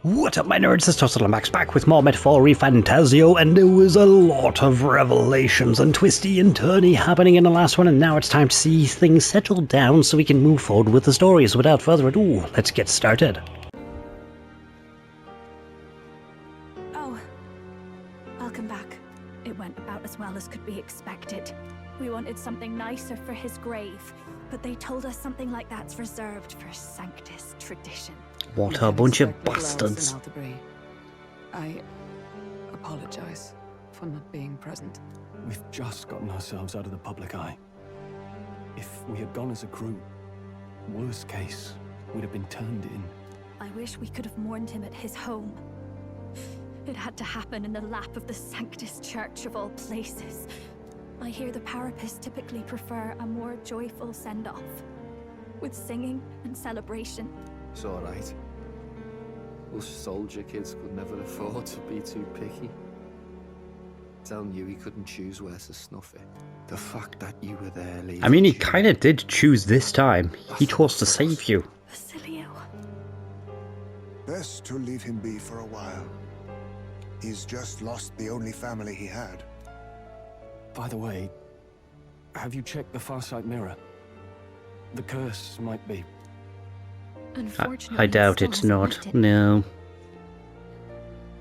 What up, my nerds? It's ToastedLombax back with more metaphor-y Fantazio, and there was a lot of revelations and twisty and turny happening in the last one, and now it's time to see things settle down so we can move forward with the story. So without further ado, let's get started. Oh, welcome back. It went about as well as could be expected. We wanted something nicer for his grave, but they told us something like that's reserved for Sanctus tradition. What a bunch of bastards. I apologize for not being present. We've just gotten ourselves out of the public eye. If we had gone as a group, worst case, we'd have been turned in. I wish we could have mourned him at his home. It had to happen in the lap of the Sanctus Church of all places. I hear the Parapists typically prefer a more joyful send-off, with singing and celebration. It's alright. Us soldier kids could never afford to be too picky. Telling you he couldn't choose where to snuff it. The fact that you were there, lady. I mean, he kind of did choose this time. He chose to save you. Basilio. Best to leave him be for a while. He's just lost the only family he had. By the way, have you checked the Farsight mirror? The curse might be... Unfortunately, I doubt it's not. No.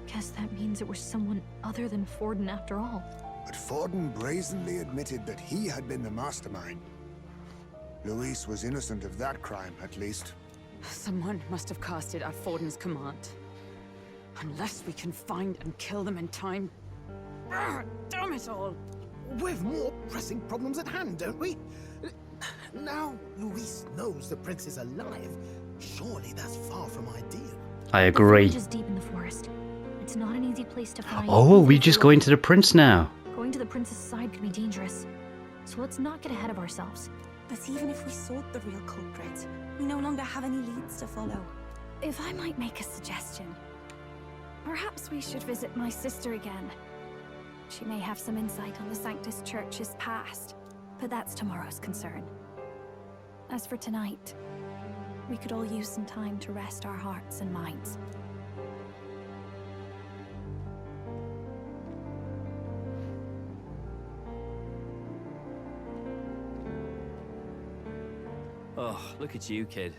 Guess that means it was someone other than Forden after all. But Forden brazenly admitted that he had been the mastermind. Luis was innocent of that crime, at least. Someone must have cast it at Forden's command. Unless we can find and kill them in time. Damn it all! We've more pressing problems at hand, don't we? Now Luis knows the prince is alive. Surely that's far from ideal. I agree. Just deep in the forest. It's not an easy place to find. Oh, we just going to the prince now. Going to the prince's side could be dangerous. So let's not get ahead of ourselves. But even if we sought the real culprit, we no longer have any leads to follow. If I might make a suggestion, perhaps we should visit my sister again. She may have some insight on the Sanctus Church's past, but that's tomorrow's concern. As for tonight, we could all use some time to rest our hearts and minds. Oh, look at you, kid.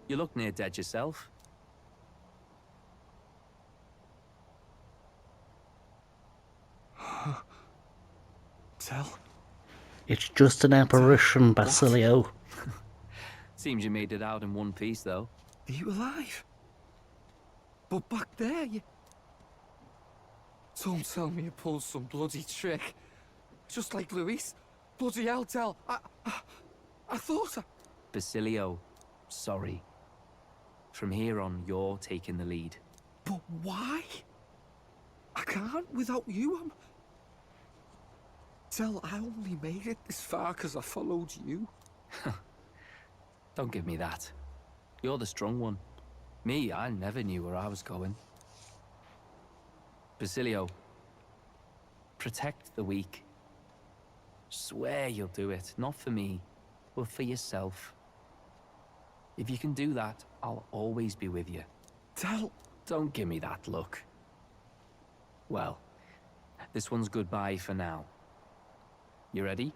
You look near dead yourself. Tell? It's just an apparition, Basilio. Seems you made it out in one piece, though. Are you alive? But back there, you... Don't tell me you pulled some bloody trick. Just like Luis. Bloody hell, Tell. I thought I... Basilio, sorry. From here on, you're taking the lead. But why? I can't without you. Tell, I only made it this far because I followed you. Don't give me that. You're the strong one. Me, I never knew where I was going. Basilio, protect the weak. Swear you'll do it, not for me, but for yourself. If you can do that, I'll always be with you. Tell... Don't give me that look. Well, this one's goodbye for now. You ready?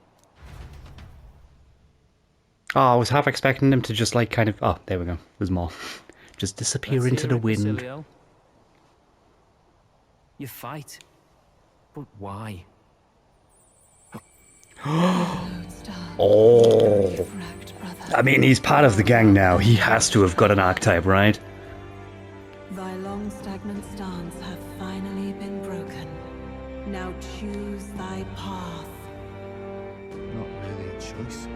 Oh, I was half expecting them to just like kind of... Oh, there we go. There's more. Just disappear into the wind. Basilio. You fight. But why? Oh. I mean, he's part of the gang now. He has to have got an archetype, right? Thy long stagnant stance hath finally been broken. Now choose thy path. Not really a choice.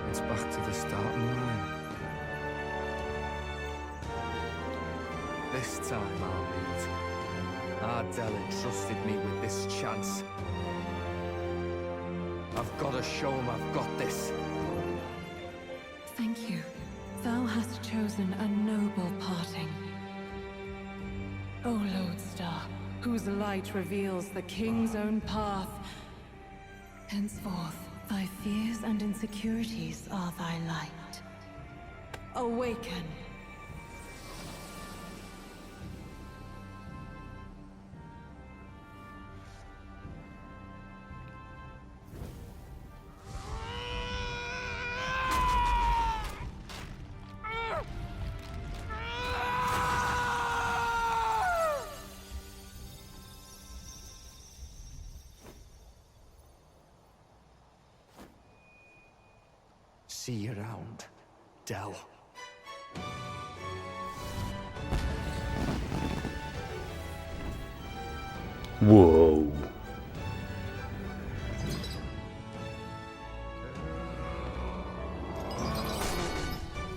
It's back to the starting line. This time I'll lead. Ardell entrusted me with this chance. I've got to show him I've got this. Thank you. Thou hast chosen a noble parting. O Lodestar, whose light reveals the king's own path. Henceforth, thy fears and insecurities are thy light. Awaken. See you around, Del. Whoa.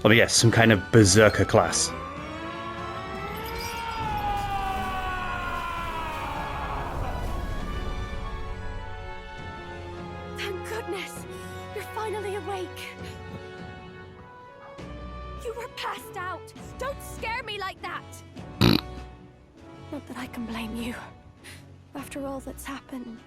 Let me guess, some kind of berserker class. Thank goodness! You're finally awake! You were passed out! Don't scare me like that! Not that I can blame you. After all that's happened.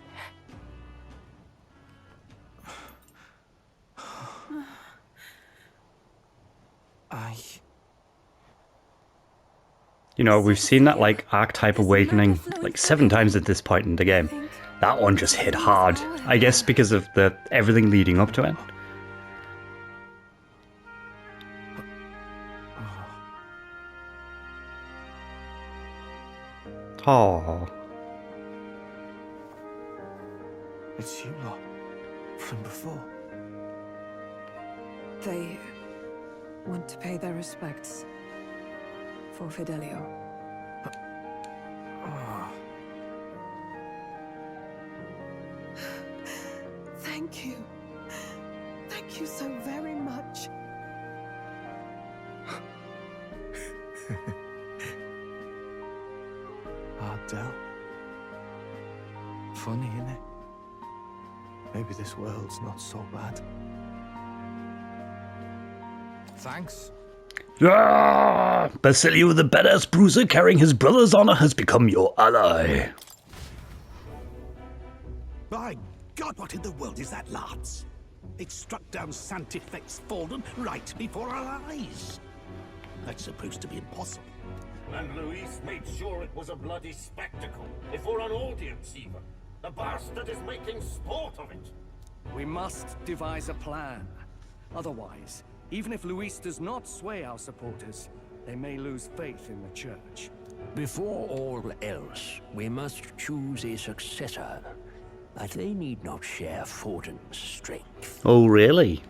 You know, we've seen that like archetype awakening like 7 times at this point in the game. That one just hit hard. I guess because of the everything leading up to it. Oh. It's you lot from before. They want to pay their respects for Fidelio. Thank you. Thank you so very much. Del. Funny, innit? Maybe this world's not so bad. Thanks. Ah, Basilio the badass bruiser carrying his brother's honor has become your ally. By God, what in the world is that, lads? It struck down Santifex Falden right before our eyes. That's supposed to be impossible. And Luis made sure it was a bloody spectacle, before an audience even. The bastard is making sport of it. We must devise a plan. Otherwise, even if Luis does not sway our supporters, they may lose faith in the church. Before all else, we must choose a successor. But they need not share Forden's strength. Oh, really?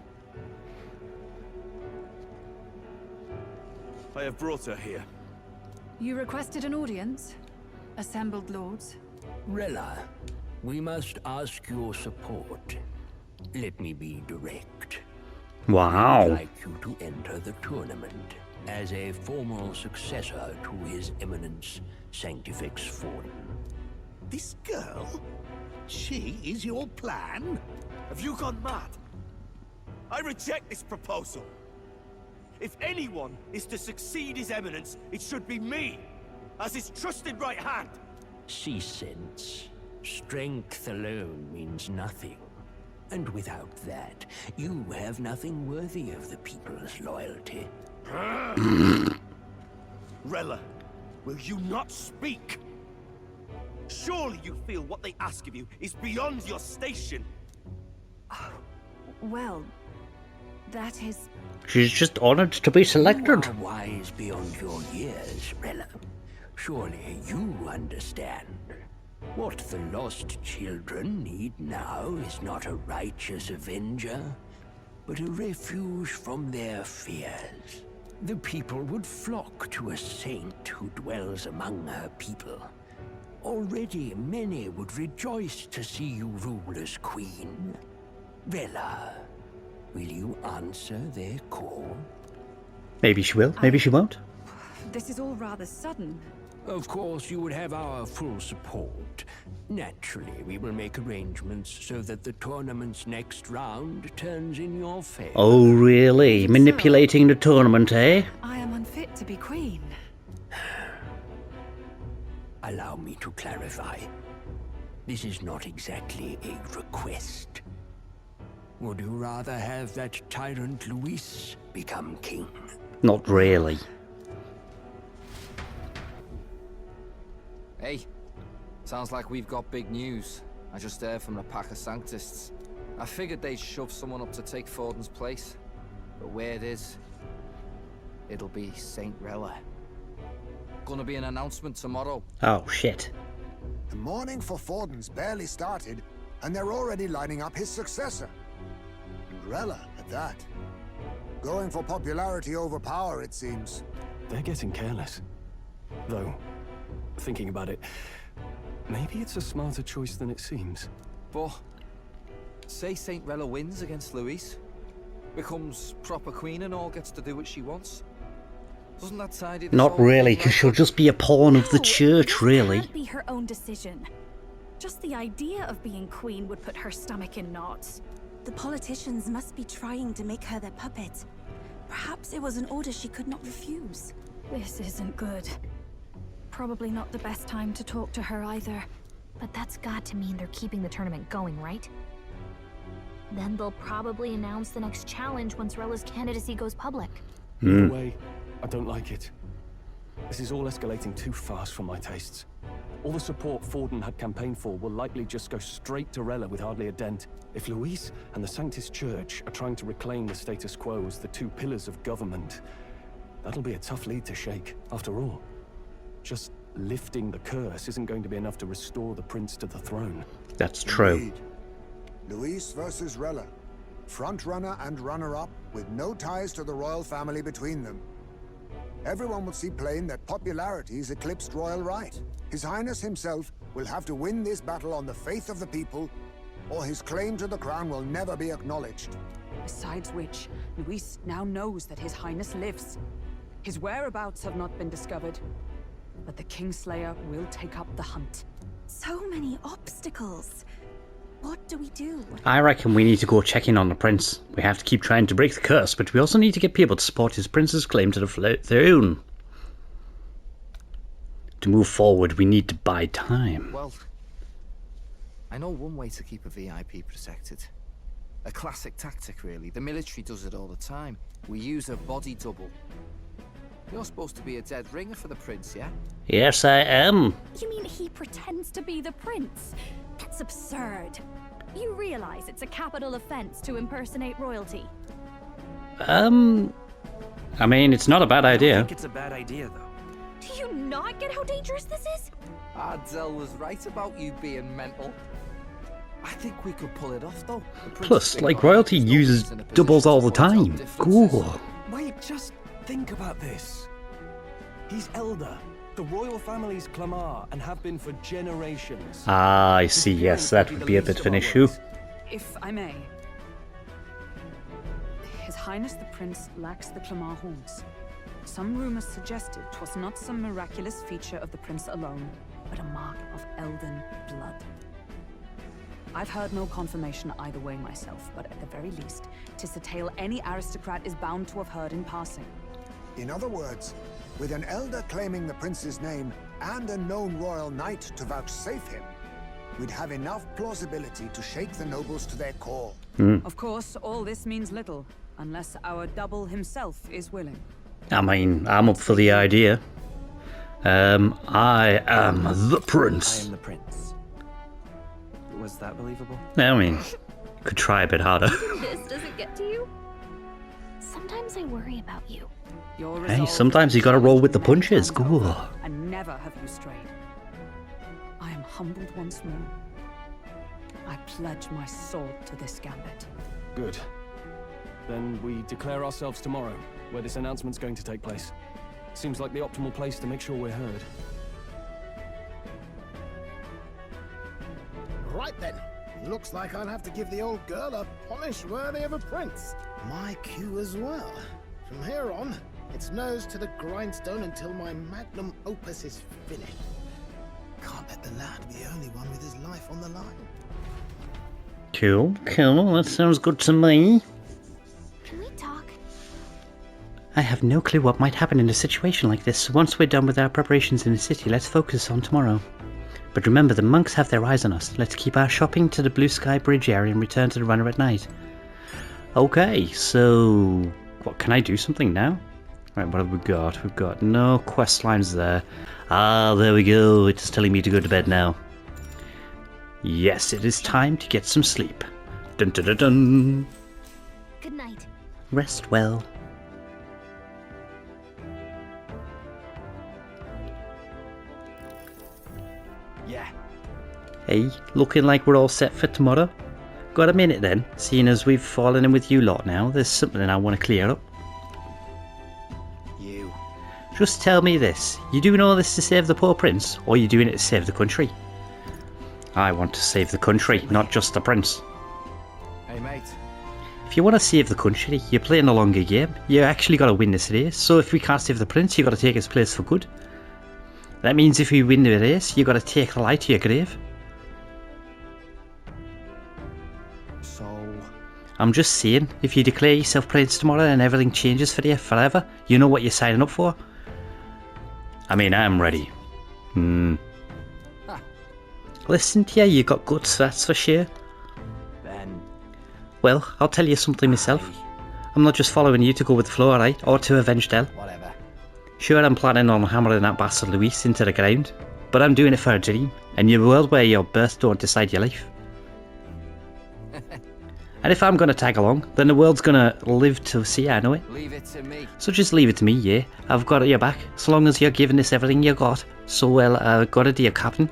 I have brought her here. You requested an audience? Assembled lords? Rella, we must ask your support. Let me be direct. Wow. I'd like you to enter the tournament as a formal successor to His Eminence Sanctifex Forden. This girl? She is your plan? Have you gone mad? I reject this proposal. If anyone is to succeed His Eminence, it should be me, as his trusted right hand. See sense. Strength alone means nothing. And without that, you have nothing worthy of the people's loyalty. Rella, will you not speak? Surely you feel what they ask of you is beyond your station. Well, that is... She's just honored to be selected. You are wise beyond your years, Rella. Surely you understand. What the lost children need now is not a righteous avenger, but a refuge from their fears. The people would flock to a saint who dwells among her people. Already many would rejoice to see you rule as queen. Rella, will you answer their call? Maybe she will, maybe she won't. This is all rather sudden. Of course, you would have our full support. Naturally, we will make arrangements so that the tournament's next round turns in your favor. Oh, really? Manipulating the tournament, eh? I am unfit to be queen. Allow me to clarify. This is not exactly a request. Would you rather have that tyrant Luis become king? Not really. Hey, sounds like we've got big news. I just heard from the pack of Sanctists. I figured they'd shove someone up to take Forden's place. But where it is, it'll be Saint Rella. Gonna be an announcement tomorrow. Oh, shit. The mourning for Forden's barely started, and they're already lining up his successor. And Rella, at that. Going for popularity over power, it seems. They're getting careless. Though, thinking about it, maybe it's a smarter choice than it seems. But say Saint Rella wins against Louise, becomes proper queen and all, gets to do what she wants. Doesn't that tidy this Not whole really, thing because up? she'll just be a pawn of the church, This really. can't be her own decision. Just the idea of being queen would put her stomach in knots. The politicians must be trying to make her their puppet. Perhaps it was an order she could not refuse. This isn't good. Probably not the best time to talk to her either. But that's got to mean they're keeping the tournament going, right? Then they'll probably announce the next challenge once Rella's candidacy goes public. Either way, I don't like it. This is all escalating too fast for my tastes. All the support Forden had campaigned for will likely just go straight to Rella with hardly a dent. If Louise and the Sanctus Church are trying to reclaim the status quo as the two pillars of government, that'll be a tough lead to shake. After all, just lifting the curse isn't going to be enough to restore the prince to the throne. That's true. Indeed. Louise versus Rella. Frontrunner and runner-up, with no ties to the royal family between them. Everyone will see plain that popularity's eclipsed royal right. His Highness himself will have to win this battle on the faith of the people, or his claim to the crown will never be acknowledged. Besides which, Luis now knows that His Highness lives. His whereabouts have not been discovered, but the Kingslayer will take up the hunt. So many obstacles. What do we do? I reckon we need to go check in on the prince. We have to keep trying to break the curse, but we also need to get people to support his prince's claim to the throne. To move forward, we need to buy time. Well, I know one way to keep a VIP protected. A classic tactic, really. The military does it all the time. We use a body double. You're supposed to be a dead ringer for the prince, yeah? Yes, I am. You mean he pretends to be the prince? That's absurd. You realize it's a capital offense to impersonate royalty? I mean, it's not a bad idea. I think it's a bad idea, though. Do you not get how dangerous this is? Ardell was right about you being mental. I think we could pull it off, though. Plus, like, royalty uses doubles all the time. Cool. Wait, just think about this. He's elder. The royal family's Clamar and have been for generations. Ah, I see, yes, that would be a bit of an issue. If I may. His Highness the Prince lacks the Clamar horns. Some rumors suggested 'twas not some miraculous feature of the prince alone, but a mark of elven blood. I've heard no confirmation either way myself, but at the very least, 'tis a tale any aristocrat is bound to have heard in passing. In other words, with an elder claiming the prince's name and a known royal knight to vouchsafe him, we'd have enough plausibility to shake the nobles to their core. Of course, all this means little, unless our double himself is willing. I mean, I'm up for the idea. I am the prince. I am the prince. Was that believable? I mean, could try a bit harder. This doesn't get to you? Sometimes I worry about you. Hey, sometimes you gotta roll with the punches. Cool. And never have you strayed. I am humbled once more. I pledge my sword to this gambit. Good. Then we declare ourselves tomorrow, where this announcement's going to take place. Seems like the optimal place to make sure we're heard. Right then. Looks like I'll have to give the old girl a polish worthy of a prince. My cue as well. From here on, it's nose to the grindstone until my magnum opus is finished. Can't let the lad be the only one with his life on the line. Cool, cool. That sounds good to me. Can we talk? I have no clue what might happen in a situation like this. Once we're done with our preparations in the city, let's focus on tomorrow. But remember, the monks have their eyes on us. Let's keep our shopping to the Blue Sky Bridge area and return to the runner at night. Okay, so... what, can I do something now? Right, what have we got? We've got no quest lines there. Ah, there we go. It's telling me to go to bed now. Yes, it is time to get some sleep. Dun dun dun dun. Good night. Rest well. Yeah. Hey, looking like we're all set for tomorrow. Got a minute then, seeing as we've fallen in with you lot now. There's something I want to clear up. Just tell me this. You doing all this to save the poor prince, or are you doing it to save the country? I want to save the country, not just the prince. Hey, mate. If you want to save the country, you're playing a longer game. You actually got to win this race. So if we can't save the prince, you got to take his place for good. That means if we win the race, you got to take the light to your grave. So... I'm just saying, if you declare yourself prince tomorrow and everything changes for you forever, you know what you're signing up for. I mean, I'm ready. Listen to you got guts, that's for sure. Then... Well, I'll tell you something myself. I'm not just following you to go with the flow, alright? Or to avenge Del. Whatever. Sure, I'm planning on hammering that bastard Luis into the ground, but I'm doing it for a dream, and in a world where your birth don't decide your life. And if I'm gonna tag along, then the world's gonna live to see I know it. Leave it to me. So just leave it to me, yeah? I've got your back, so long as you're giving this everything you got. So well, got it, dear Captain.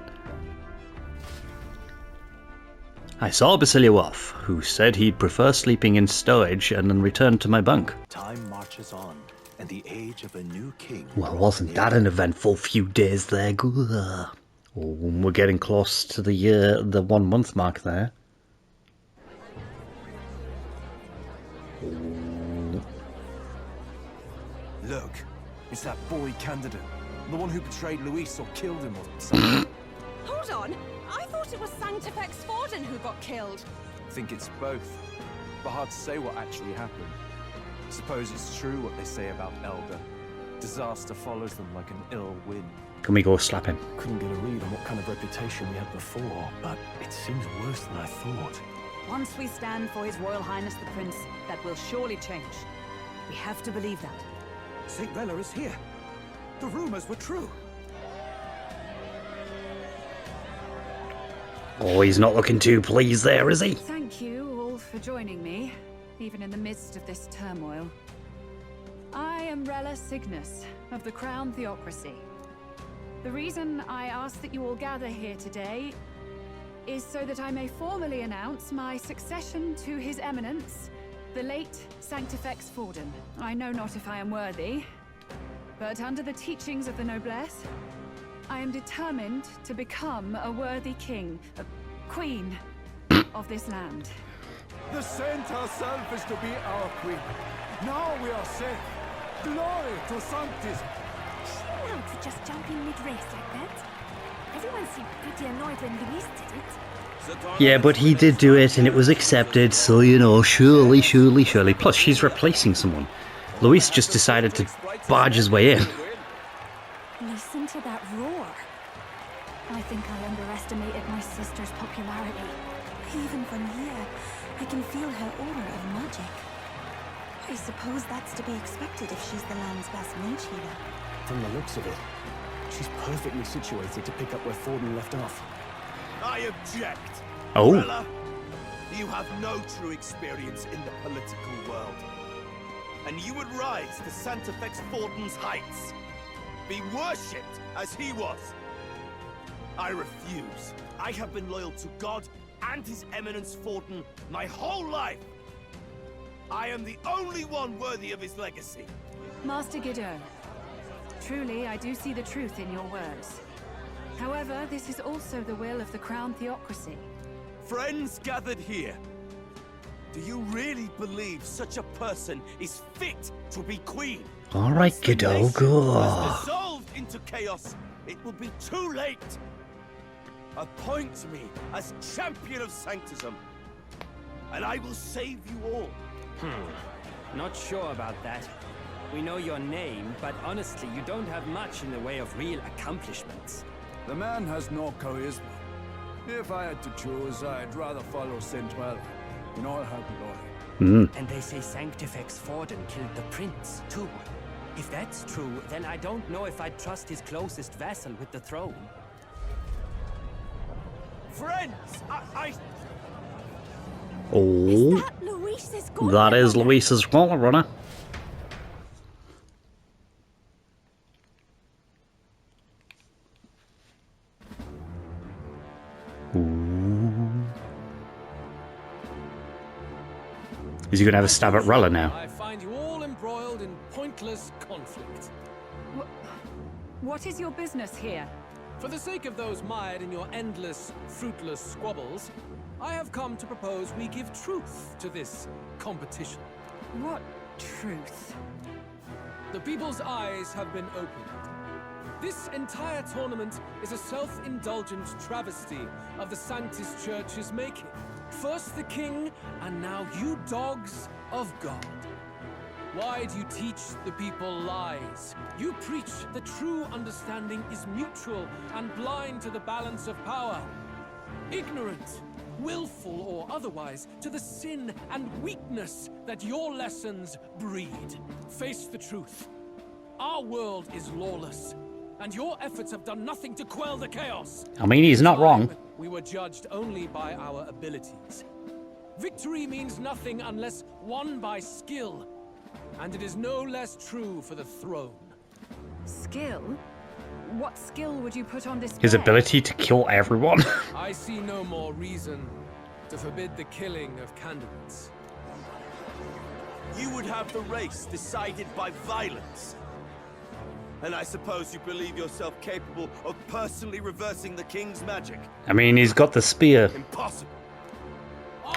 I saw Basiliov, who said he'd prefer sleeping in stowage and then return to my bunk. Time marches on, and the age of a new king. Well, wasn't that an eventful few days there? Oh, we're getting close to the 1 month mark there. Look, it's that boy candidate. The one who betrayed Luis or killed him or something. Hold on! I thought it was Sanctifex Forden who got killed. I think it's both. But hard to say what actually happened. Suppose it's true what they say about Elder. Disaster follows them like an ill wind. Can we go slap him? Couldn't get a read on what kind of reputation we had before, but it seems worse than I thought. Once we stand for His Royal Highness the Prince, that will surely change. We have to believe that. St. Rella is here. The rumors were true. Oh, he's not looking too pleased there, is he? Thank you all for joining me, even in the midst of this turmoil. I am Rella Cygnus of the Crown Theocracy. The reason I ask that you all gather here today is so that I may formally announce my succession to His Eminence, the late Sanctifex Forden. I know not if I am worthy, but under the teachings of the noblesse, I am determined to become a worthy king, a queen of this land. The saint herself is to be our queen. Now we are safe. Glory to Sanctis. Allowed to just jump in mid-race like that? Everyone seemed pretty annoyed when Luis did it. Yeah, but he did do it and it was accepted, so you know, surely. Plus, she's replacing someone. Luis just decided to barge his way in. Listen to that roar. I think I underestimated my sister's popularity. Even from here, I can feel her aura of magic. I suppose that's to be expected if she's the land's best mage healer. From the looks of it, she's perfectly situated to pick up where Forden left off. I object. Oh. Rella, you have no true experience in the political world. And you would rise to Sanctifex Forden's heights. Be worshipped as he was. I refuse. I have been loyal to God and His Eminence Forden my whole life. I am the only one worthy of his legacy. Master Guido, truly I do see the truth in your words. However, this is also the will of the Crown Theocracy. Friends gathered here, do you really believe such a person is fit to be queen? Alright, Guido, go. Dissolved into chaos, it will be too late. Appoint me as champion of sanctism, and I will save you all. Not sure about that. We know your name, but honestly, you don't have much in the way of real accomplishments. The man has no charisma. If I had to choose, I'd rather follow St. Rella in all her glory. And they say Sanctifex Forden killed the prince, too. If that's true, then I don't know if I'd trust his closest vassal with the throne. Friends, I... Oh, that is Luis's gauntlet runner. Ooh. Is he going to have a stab at Rella now? I find you all embroiled in pointless conflict. What is your business here? For the sake of those mired in your endless, fruitless squabbles, I have come to propose we give truth to this competition. What truth? The people's eyes have been opened. This entire tournament is a self-indulgent travesty of the Sanctus Church's making. First the king, and now you dogs of God. Why do you teach the people lies? You preach that true understanding is mutual and blind to the balance of power. Ignorant, willful or otherwise, to the sin and weakness that your lessons breed. Face the truth. Our world is lawless, and your efforts have done nothing to quell the chaos. I mean, he's not wrong. We were judged only by our abilities. Victory means nothing unless won by skill. And it is no less true for the throne. Skill? What skill would you put on display? His ability to kill everyone. I see no more reason to forbid the killing of candidates. You would have the race decided by violence. And I suppose you believe yourself capable of personally reversing the king's magic? I mean, he's got the spear. Impossible.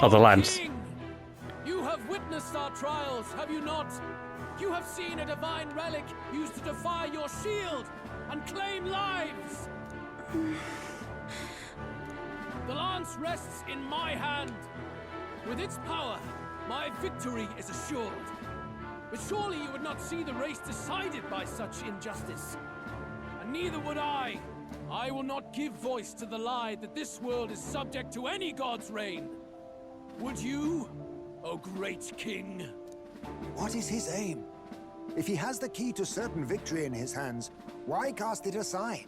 Of the lance. King! You have witnessed our trials, have you not? You have seen a divine relic used to defy your shield and claim lives. The lance rests in my hand. With its power, my victory is assured. But surely you would not see the race decided by such injustice. And neither would I. I will not give voice to the lie that this world is subject to any god's reign. Would you? O great king. What is his aim? If he has the key to certain victory in his hands, why cast it aside?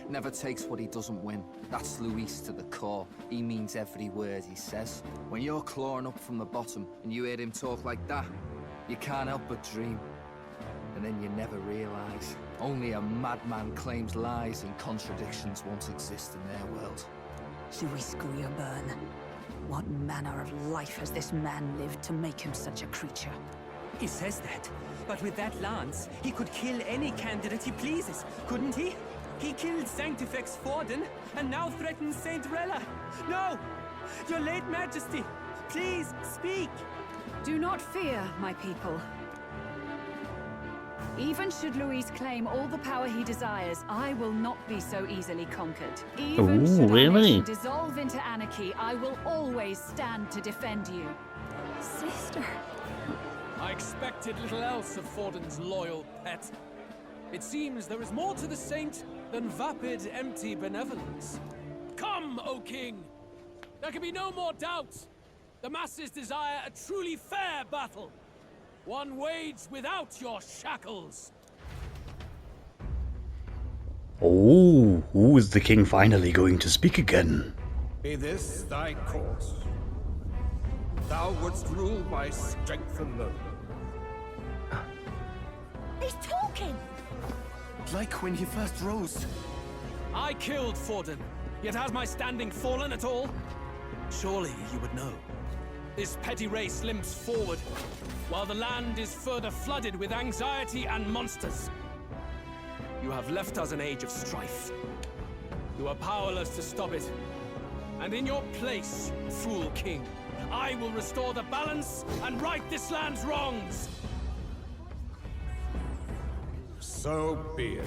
Never takes what he doesn't win. That's Luis to the core. He means every word he says. When you're clawing up from the bottom and you hear him talk like that, you can't help but dream. And then you never realize. Only a madman claims lies and contradictions won't exist in their world. Luis Grierburn. What manner of life has this man lived to make him such a creature? He says that, but with that lance, he could kill any candidate he pleases, couldn't he? He killed Sanctifex Forden, and now threatens Saint Rella. No! Your late majesty, please, speak! Do not fear, my people. Even should Luis claim all the power he desires, I will not be so easily conquered. Even should our nation dissolve into anarchy, I will always stand to defend you. Sister. I expected little else of Forden's loyal pet. It seems there is more to the saint than vapid, empty benevolence. Come, O king! There can be no more doubt. The masses desire a truly fair battle. One waged without your shackles. Oh, who is the king finally going to speak again? Be this thy course. Thou wouldst rule by strength alone. He's talking! Like when he first rose. I killed Forden, yet has my standing fallen at all? Surely you would know. This petty race limps forward, while the land is further flooded with anxiety and monsters. You have left us an age of strife. You are powerless to stop it. And in your place, fool king, I will restore the balance and right this land's wrongs. So be it.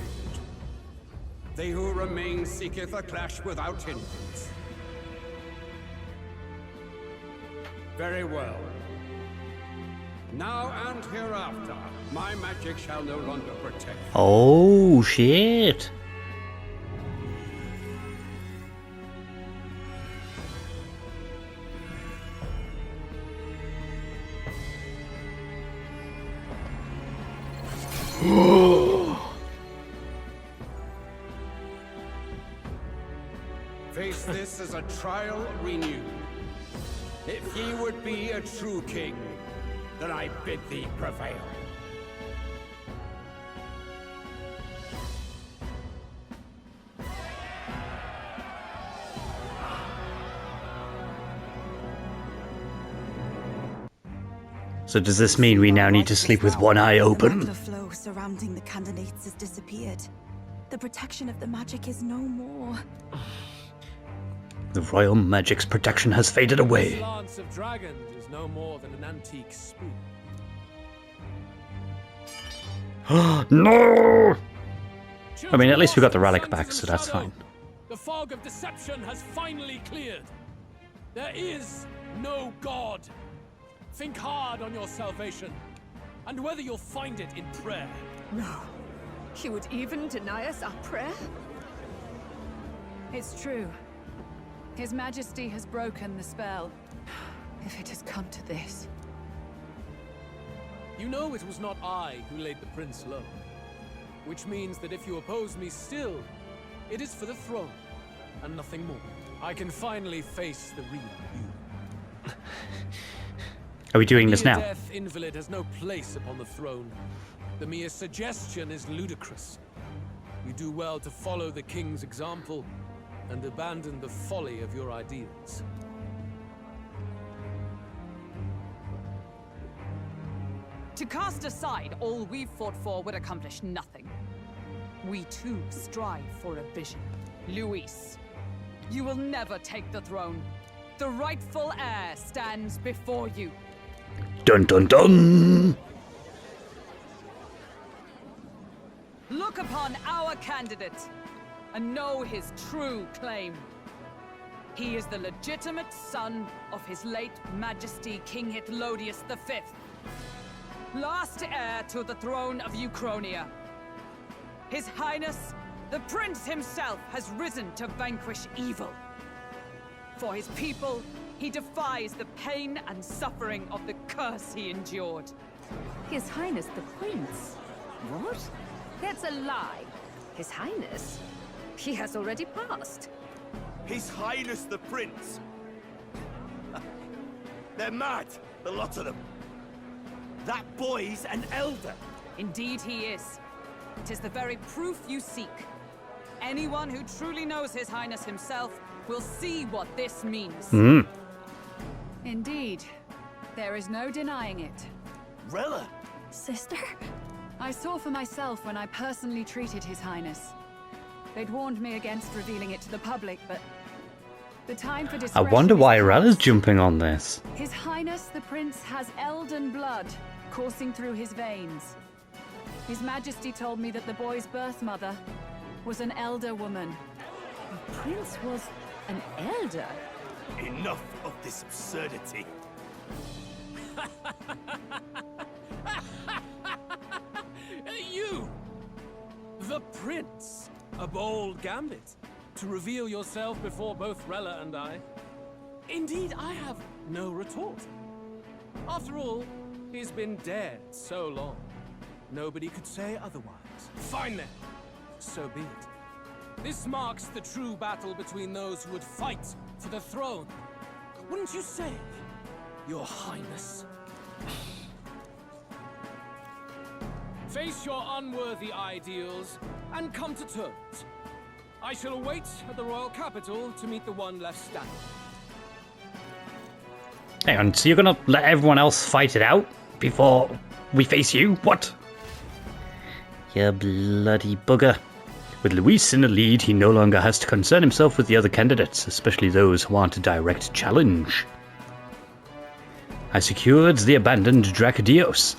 They who remain seeketh a clash without hindrance. Very well. Now and hereafter, my magic shall no longer protect. Oh, shit. Face this as a trial renewed. If ye would be a true king, then I bid thee prevail. So does this mean we now need to sleep with one eye open? The flow surrounding the candidates has disappeared. The protection of the magic is no more. The royal magic's protection has faded away. This lance of dragons is no more than an antique spoon. No! I mean, at least we got the relic back, so that's fine. The fog of deception has finally cleared. There is no God. Think hard on your salvation, and whether you'll find it in prayer. No. He would even deny us our prayer? It's true. His Majesty has broken the spell. If it has come to this. You know it was not I who laid the prince low. Which means that if you oppose me still, it is for the throne, and nothing more. I can finally face the real you. Are we doing this The now? death invalid has no place upon the throne. The mere suggestion is ludicrous. You do well to follow the king's example and abandon the folly of your ideals. To cast aside all we've fought for would accomplish nothing. We too strive for a vision. Luis, you will never take the throne. The rightful heir stands before you. Dun dun dun! Look upon our candidate and know his true claim. He is the legitimate son of his late Majesty King Hitlodius V, last heir to the throne of Uchronia. His Highness, the Prince himself, has risen to vanquish evil. For his people, he defies the pain and suffering of the curse he endured. His Highness the Prince? What? That's a lie. His Highness? He has already passed. His Highness the Prince! They're mad, the lot of them. That boy's an elder. Indeed he is. It is the very proof you seek. Anyone who truly knows His Highness himself will see what this means. Indeed. There is no denying it. Rella! Sister? I saw for myself when I personally treated His Highness. They'd warned me against revealing it to the public, but the time for I discretion wonder is why past. Rella's jumping on this. His Highness the Prince has Elden blood coursing through his veins. His Majesty told me that the boy's birth mother was an elder woman. The Prince was an elder? Enough of this absurdity. You! The Prince! A bold gambit. To reveal yourself before both Rella and I. Indeed, I have no retort. After all, he's been dead so long. Nobody could say otherwise. Fine then. So be it. This marks the true battle between those who would fight for the throne. Wouldn't you say, Your Highness? Face your unworthy ideals and come to terms. I shall await at the royal capital to meet the one left standing. Hang on, so you're gonna let everyone else fight it out before we face you? What? You bloody bugger. With Luis in the lead, he no longer has to concern himself with the other candidates, especially those who want a direct challenge. I secured the abandoned Dracodios.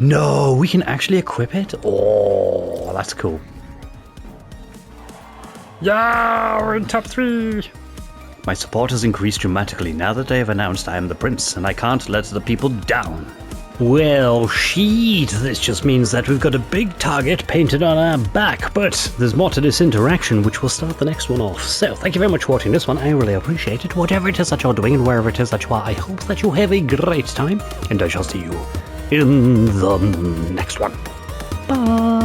No, we can actually equip it? Oh, that's cool. Yeah, we're in top 3! My support has increased dramatically now that they have announced I am the prince, and I can't let the people down. Well, shit, this just means that we've got a big target painted on our back, but there's more to this interaction, which will start the next one off. So, thank you very much for watching this one, I really appreciate it. Whatever it is that you're doing and wherever it is that you are, I hope that you have a great time, and I shall see you in the next one. Bye!